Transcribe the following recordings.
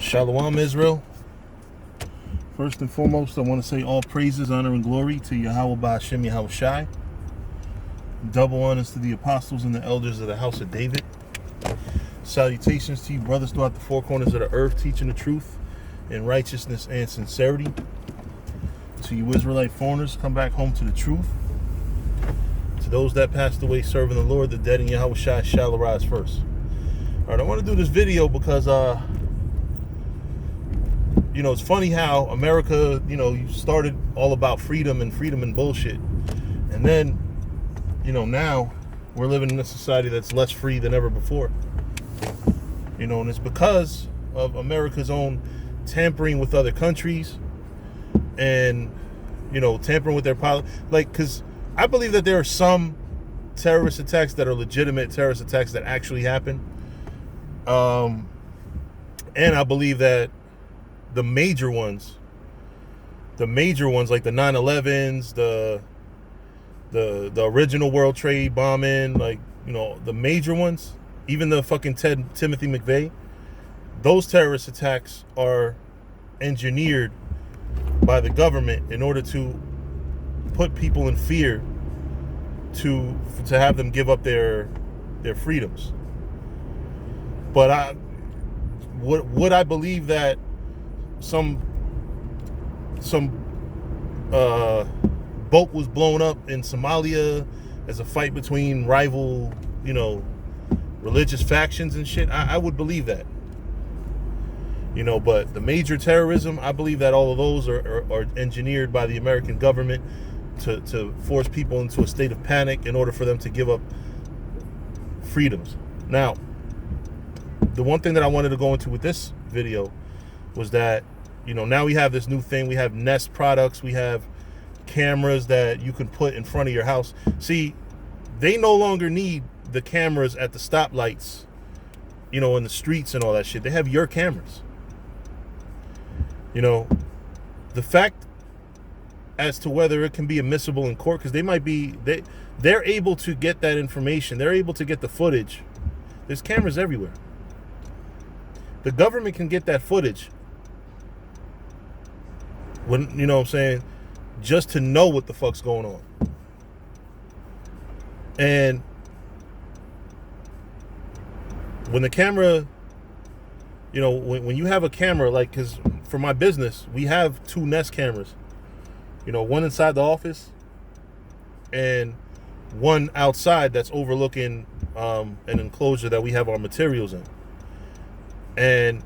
Shalom, Israel. First and foremost, I want to say all praises, honor, and glory to Yahweh Ba'Hashem Yahweh Shai. Double honors to the apostles and the elders of the house of David. Salutations to you brothers throughout the four corners of the earth, teaching the truth in righteousness and sincerity. To you Israelite foreigners, come back home to the truth. To those that passed away serving the Lord, the dead in Yahweh Shai shall arise first. All right, I want to do this video because, it's funny how America, you started all about freedom and bullshit. And then, now we're living in a society that's less free than ever before. And it's because of America's own tampering with other countries and, tampering with their politics. Because I believe that there are some terrorist attacks that are legitimate terrorist attacks that actually happen. And I believe that the major ones like the 9/11s, the original World Trade bombing, the major ones, even the fucking Timothy McVeigh, those terrorist attacks are engineered by the government in order to put people in fear to have them give up their freedoms. But I believe that some boat was blown up in Somalia as a fight between rival, religious factions and shit. I would believe that. But the major terrorism, I believe that all of those are engineered by the American government to force people into a state of panic in order for them to give up freedoms. Now, the one thing that I wanted to go into with this video was that, now we have this new thing. We have Nest products. We have cameras that you can put in front of your house. See, they no longer need the cameras at the stoplights, in the streets and all that shit. They have your cameras. The fact as to whether it can be admissible in court, because they're able to get that information. They're able to get the footage. There's cameras everywhere. The government can get that footage when, just to know what the fuck's going on. And when the camera, when you have a camera, because for my business, we have 2 Nest cameras, one inside the office and one outside that's overlooking an enclosure that we have our materials in. And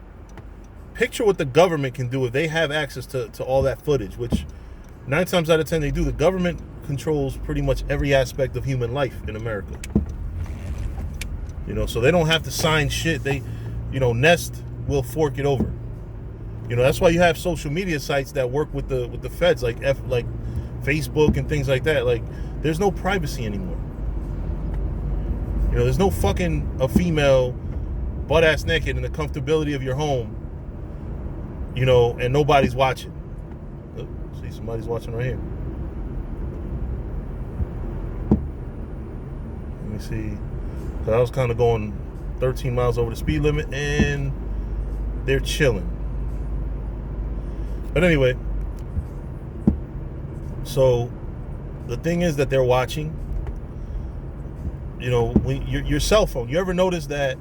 picture what the government can do if they have access to all that footage, which 9 times out of 10 they do. The government controls pretty much every aspect of human life in America. So they don't have to sign shit. They, Nest will fork it over. That's why you have social media sites that work with the feds, like Facebook and things like that. There's no privacy anymore. There's no fucking a female butt ass naked in the comfortability of your home, and nobody's watching. Oh, see, somebody's watching right here. Let me see. So I was kind of going 13 miles over the speed limit, and they're chilling. But anyway, so the thing is that they're watching. When your cell phone. You ever notice that?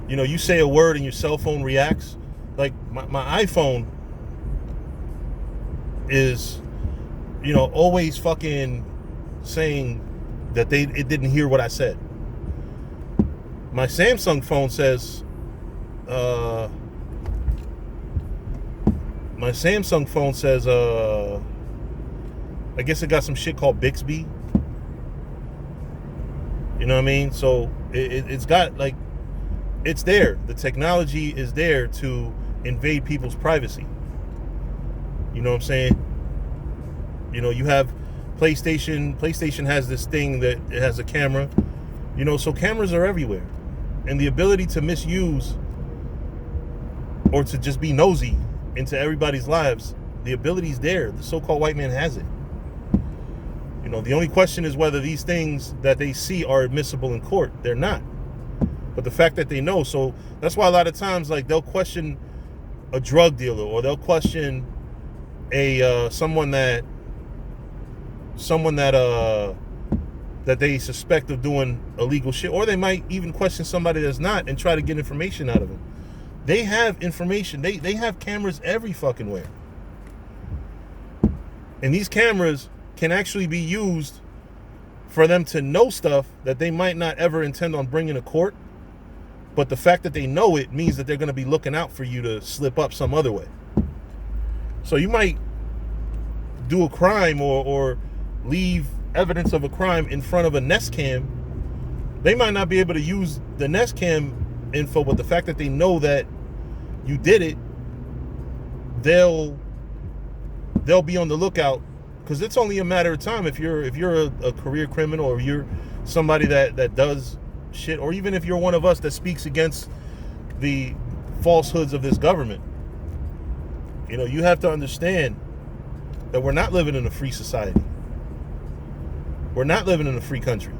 You say a word and your cell phone reacts. Like my iPhone is, always fucking saying that it didn't hear what I said. My Samsung phone says, I guess it got some shit called Bixby. You know what I mean? So it's got it's there. The technology is there to invade people's privacy. You know what I'm saying? You have PlayStation. PlayStation has this thing that it has a camera. So cameras are everywhere. And the ability to misuse or to just be nosy into everybody's lives, the ability's there. The so-called white man has it. The only question is whether these things that they see are admissible in court. They're not. But the fact that they know, so that's why a lot of times, like, they'll question a drug dealer, or they'll question a someone that that they suspect of doing illegal shit, or they might even question somebody that's not and try to get information out of them. They have information. They have cameras every fucking where. And these cameras can actually be used for them to know stuff that they might not ever intend on bringing to court. But the fact that they know it means that they're going to be looking out for you to slip up some other way. So you might do a crime or leave evidence of a crime in front of a Nest Cam. They might not be able to use the Nest Cam info, but the fact that they know that you did it, they'll be on the lookout, because it's only a matter of time. If you're a career criminal, or you're somebody that does shit, or even if you're one of us that speaks against the falsehoods of this government, you have to understand that we're not living in a free society. We're not living in a free country.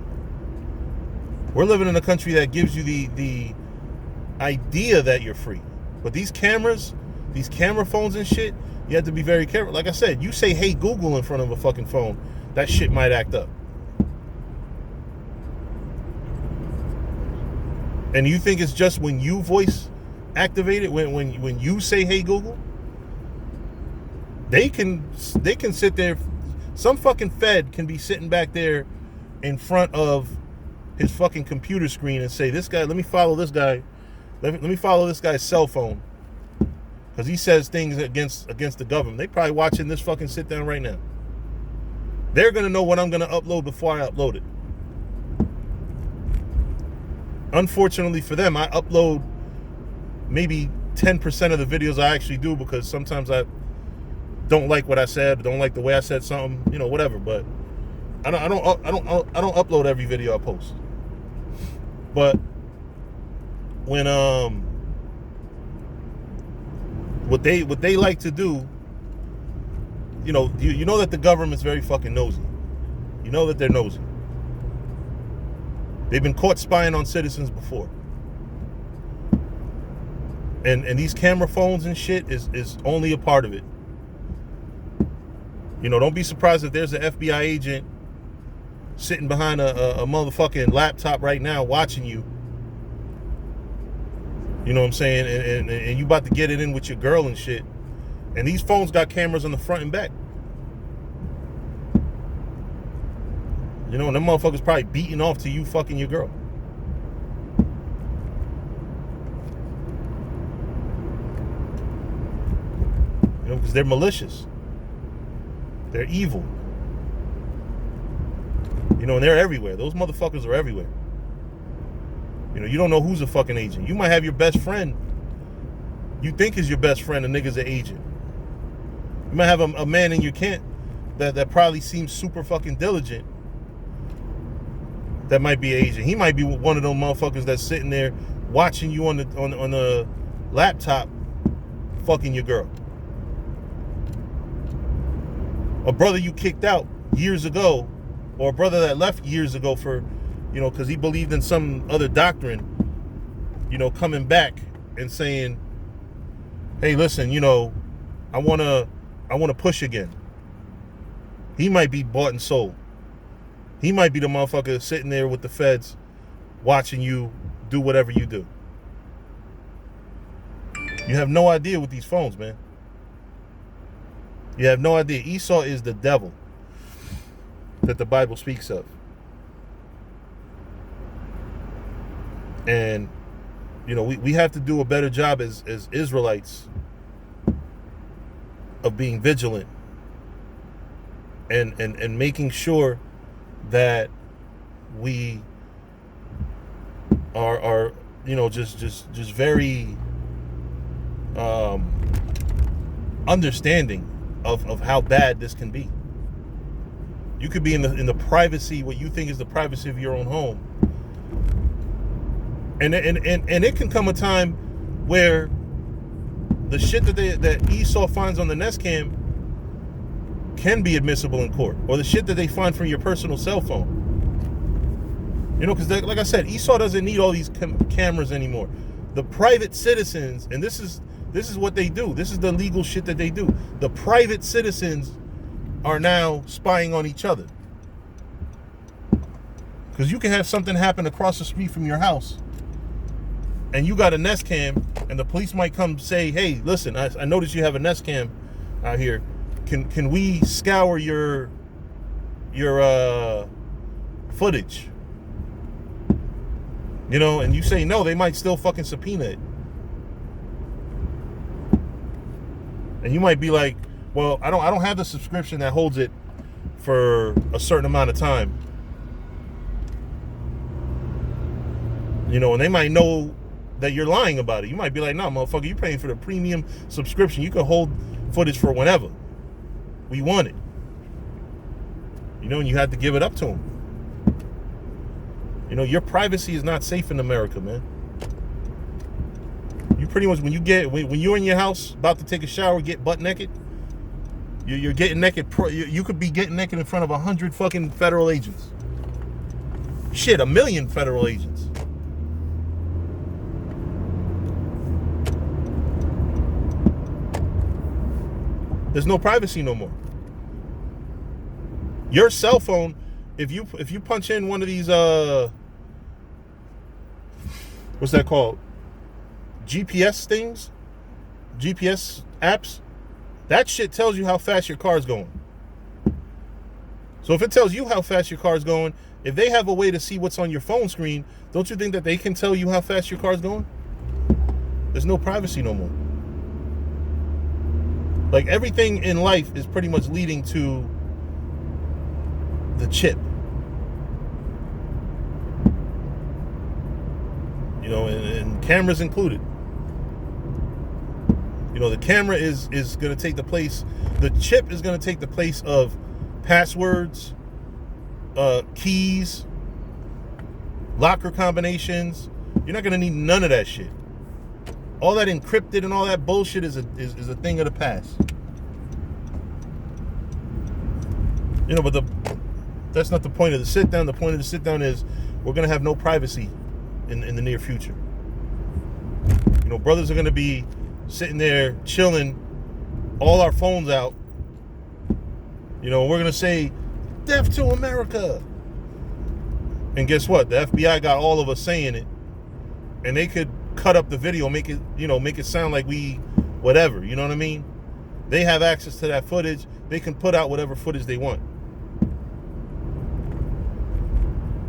We're living in a country that gives you the idea that you're free. But these cameras, these camera phones and shit, you have to be very careful. Like I said, you say, "Hey Google," in front of a fucking phone, that shit might act up. And you think it's just when you voice activate it, when you say, "Hey Google," they can sit there. Some fucking Fed can be sitting back there in front of his fucking computer screen and say, "This guy, let me follow this guy. Let me follow this guy's cell phone, because he says things against the government." They probably watching this fucking sit down right now. They're gonna know what I'm gonna upload before I upload it. Unfortunately for them, I upload maybe 10% of the videos I actually do, because sometimes I don't like what I said, don't like the way I said something, whatever. But I don't upload every video I post. But when what they like to do, you know that the government's very fucking nosy. You know that they're nosy. They've been caught spying on citizens before. And these camera phones and shit is only a part of it. Don't be surprised if there's an FBI agent sitting behind a motherfucking laptop right now watching you. You know what I'm saying? And you about to get it in with your girl and shit. And these phones got cameras on the front and back. And them motherfuckers probably beating off to you fucking your girl. Because they're malicious. They're evil. And they're everywhere. Those motherfuckers are everywhere. You don't know who's a fucking agent. You might have your best friend, you think is your best friend, a nigga's an agent. You might have a man in your camp that probably seems super fucking diligent, that might be an agent. He might be one of those motherfuckers that's sitting there watching you on the laptop fucking your girl. A brother you kicked out years ago, or a brother that left years ago for, because he believed in some other doctrine, coming back and saying, "Hey, listen, I want to push again." He might be bought and sold. He might be the motherfucker sitting there with the feds watching you do whatever you do. You have no idea with these phones, man. You have no idea. Esau is the devil that the Bible speaks of. And, we have to do a better job as Israelites of being vigilant and making sure that we are just very understanding of how bad this can be. You could be in the privacy, what you think is the privacy of your own home, and it can come a time where the shit that Esau finds on the Nest Cam can be admissible in court, or the shit that they find from your personal cell phone. You know, because like I said, Esau doesn't need all these cameras anymore. The private citizens, and this is what they do. This is the legal shit that they do. The private citizens are now spying on each other. Because you can have something happen across the street from your house, and you got a Nest Cam, and the police might come say, hey, listen, I noticed you have a Nest Cam out here. Can we scour your footage? You know, and you say no, they might still fucking subpoena it. And you might be like, well, I don't have the subscription that holds it for a certain amount of time. You know, and they might know that you're lying about it. You might be like, nah, motherfucker, you're paying for the premium subscription. You can hold footage for whenever we want it. You know, and you had to give it up to them. You know, your privacy is not safe in America, man. You pretty much, when you're in your house about to take a shower, get butt naked, you're getting naked. You could be getting naked in front of 100 fucking federal agents. Shit, 1 million federal agents. There's no privacy no more. Your cell phone, if you punch in one of these what's that called? GPS things? GPS apps? That shit tells you how fast your car's going. So if it tells you how fast your car's going, if they have a way to see what's on your phone screen, don't you think that they can tell you how fast your car's going? There's no privacy no more. Like, everything in life is pretty much leading to the chip. You know, and cameras included. You know, the camera is going to take the place, the chip is going to take the place of passwords, keys, locker combinations. You're not going to need none of that shit. All that encrypted and all that bullshit is a thing of the past. You know, but that's not the point of the sit down. The point of the sit down is we're going to have no privacy in the near future. You know, brothers are going to be sitting there chilling, all our phones out. You know, we're going to say, death to America. And guess what? The FBI got all of us saying it. And they could cut up the video, make it sound like we whatever, you know what I mean? They have access to that footage. They can put out whatever footage they want.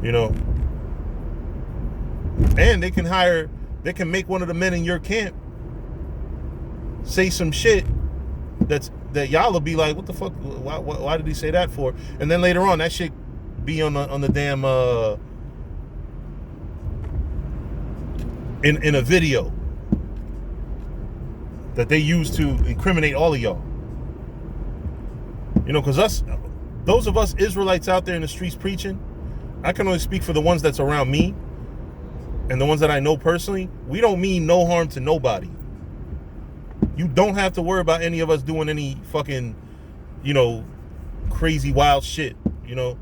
You know? And they can make one of the men in your camp say some shit that y'all will be like, what the fuck? Why did he say that for? And then later on, that shit be on the damn in a video that they use to incriminate all of y'all. You know, because those of us Israelites out there in the streets preaching, I can only speak for the ones that's around me and the ones that I know personally. We don't mean no harm to nobody. You don't have to worry about any of us doing any fucking, you know, crazy wild shit. You know,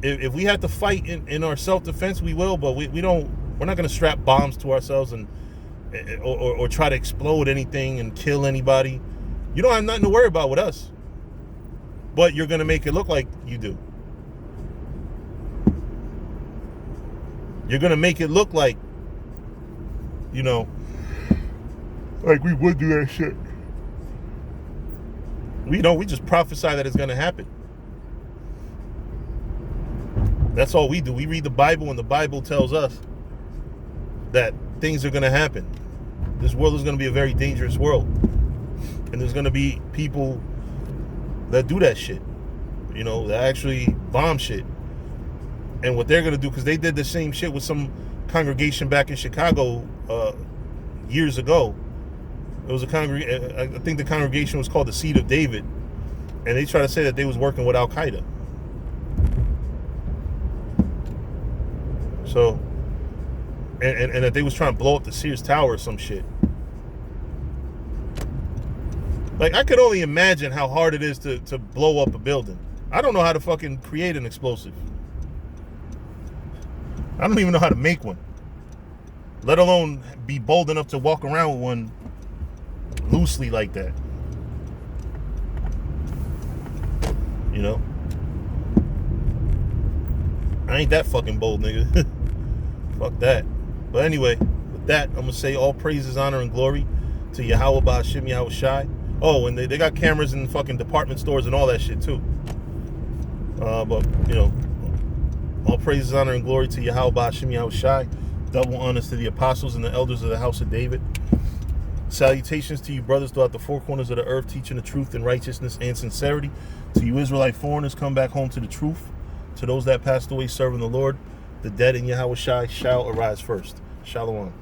if we have to fight in our self-defense, we will, but we're not going to strap bombs to ourselves or try to explode anything and kill anybody. You don't have nothing to worry about with us. But you're going to make it look like you do. You're going to make it look like, you know, like we would do that shit. We just prophesy that it's going to happen. That's all we do. We read the Bible, and the Bible tells us that things are going to happen. This world is going to be a very dangerous world. And there's going to be people that do that shit. You know, that actually bomb shit. And what they're going to do, because they did the same shit with some congregation back in Chicago years ago. It was I think the congregation was called the Seed of David. And they try to say that they was working with Al-Qaeda. So, and that they was trying to blow up the Sears Tower or some shit. Like, I could only imagine how hard it is to blow up a building. I don't know how to fucking create an explosive. I don't even know how to make one, let alone be bold enough to walk around with one loosely like that. You know? I ain't that fucking bold, nigga. Fuck that. But anyway, with that, I'm gonna say all praises, honor, and glory to Yahweh Ba'Hashem Yahweh Shai. Oh, and they got cameras in fucking department stores and all that shit too. But you know, all praises, honor, and glory to Yahweh Ba'Hashem Yahweh Shai. Double honors to the apostles and the elders of the house of David. Salutations to you brothers throughout the four corners of the earth, teaching the truth in righteousness and sincerity. To you Israelite foreigners, come back home to the truth. To those that passed away serving the Lord, the dead in Yahweh Shai shall arise first. Shalom.